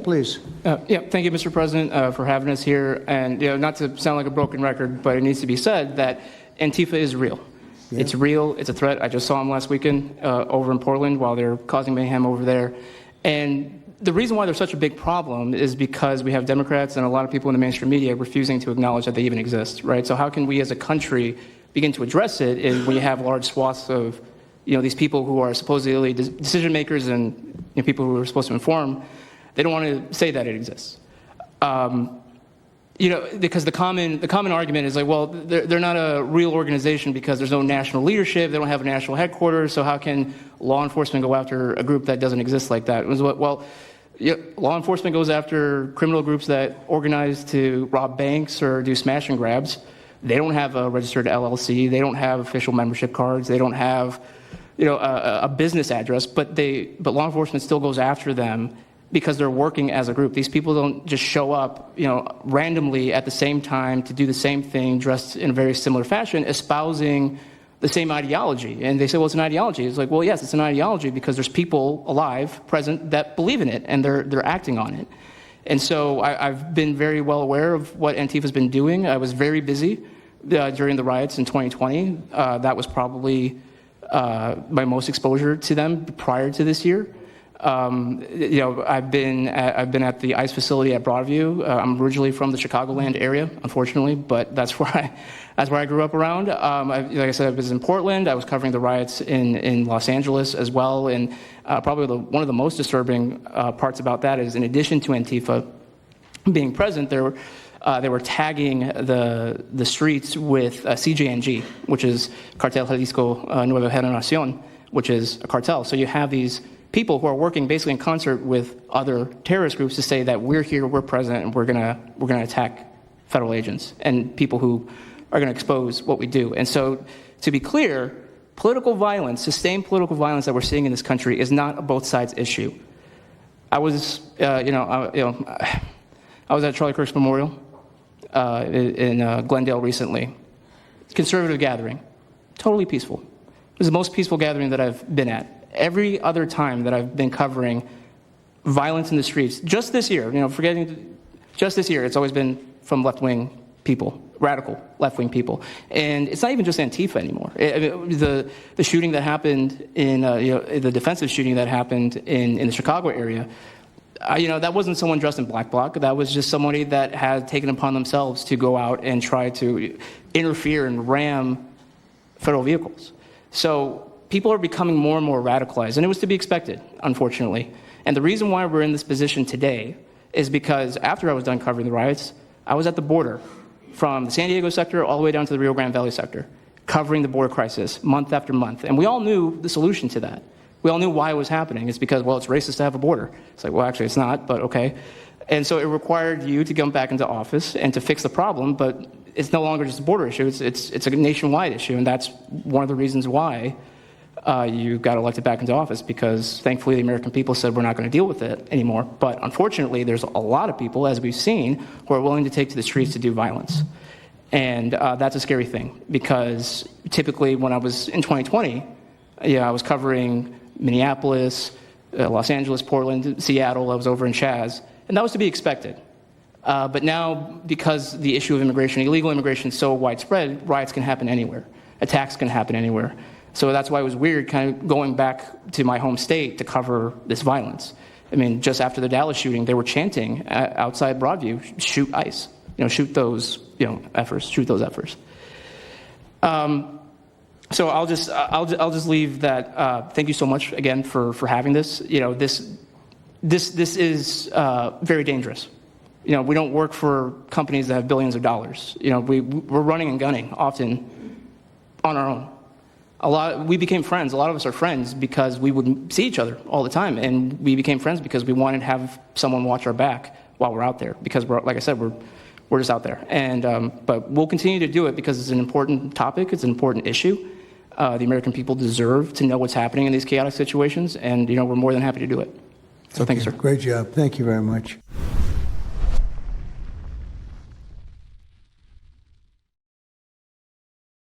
please. Yeah, thank you, Mr. President, for having us here. And not to sound like a broken record, but it needs to be said that Antifa is real. Yeah. It's real. It's a threat. I just saw them last weekend over in Portland while they're causing mayhem over there. And the reason why they're such a big problem is because we have Democrats and a lot of people in the mainstream media refusing to acknowledge that they even exist, right? So how can we as a country begin to address it is when you have large swaths of these people who are supposedly decision makers and people who are supposed to inform, they don't want to say that it exists. Because the common argument is like, well, they're not a real organization because there's no national leadership, they don't have a national headquarters, so how can law enforcement go after a group that doesn't exist like that? Well, law enforcement goes after criminal groups that organize to rob banks or do smash and grabs. They don't have a registered LLC, they don't have official membership cards, they don't have a business address, but law enforcement still goes after them because they're working as a group. These people don't just show up, randomly at the same time to do the same thing, dressed in a very similar fashion, espousing the same ideology. And they say, well, it's an ideology. It's like, well, yes, it's an ideology because there's people alive, present, that believe in it, and they're acting on it. And so I've been very well aware of what Antifa's been doing. I was very busy during the riots in 2020. That was probably my most exposure to them prior to this year. I've been at the ICE facility at Broadview. I'm originally from the Chicagoland area, unfortunately, but that's where I grew up around. Like I said, I was in Portland. I was covering the riots in Los Angeles as well. And probably one of the most disturbing parts about that is, in addition to Antifa being present, they were tagging the streets with CJNG, which is Cartel Jalisco Nueva Generación, which is a cartel. So you have these people who are working basically in concert with other terrorist groups to say that we're here, we're present, and we're gonna attack federal agents and people who are gonna expose what we do. And so, to be clear, political violence, sustained political violence that we're seeing in this country is not a both sides issue. I was, I was at Charlie Kirk's memorial in Glendale recently. Conservative gathering, totally peaceful. It was the most peaceful gathering that I've been at. Every other time that I've been covering violence in the streets, just this year, just this year, it's always been from left-wing people, radical left-wing people. And it's not even just Antifa anymore. The shooting that happened in, the defensive shooting that happened in the Chicago area, that wasn't someone dressed in black bloc. That was just somebody that had taken upon themselves to go out and try to interfere and ram federal vehicles. So people are becoming more and more radicalized, and it was to be expected, unfortunately. And the reason why we're in this position today is because after I was done covering the riots, I was at the border from the San Diego sector all the way down to the Rio Grande Valley sector, covering the border crisis month after month. And we all knew the solution to that. We all knew why it was happening. It's because, well, it's racist to have a border. It's like, well, actually, it's not, but okay. And so it required you to come back into office and to fix the problem, but it's no longer just a border issue. It's a nationwide issue, and that's one of the reasons why you got elected back into office, because thankfully the American people said we're not going to deal with it anymore. But unfortunately, there's a lot of people, as we've seen, who are willing to take to the streets to do violence. And that's a scary thing, because typically when I was in 2020, I was covering Minneapolis, Los Angeles, Portland, Seattle. I was over in Chaz, and that was to be expected. But now, because the issue of immigration, illegal immigration, is so widespread, riots can happen anywhere. Attacks can happen anywhere. So that's why it was weird kind of going back to my home state to cover this violence. I mean, just after the Dallas shooting, they were chanting outside Broadview, shoot ICE, shoot those, efforts, shoot those efforts. So I'll just leave that. Thank you so much again for having this. This is very dangerous. We don't work for companies that have billions of dollars. We're running and gunning often on our own. We became friends. A lot of us are friends because we would see each other all the time, and we became friends because we wanted to have someone watch our back while we're out there. Because like I said, we're just out there, and but we'll continue to do it because it's an important topic. It's an important issue. The American people deserve to know what's happening in these chaotic situations, and we're more than happy to do it. So thank you, sir. Great job. Thank you very much.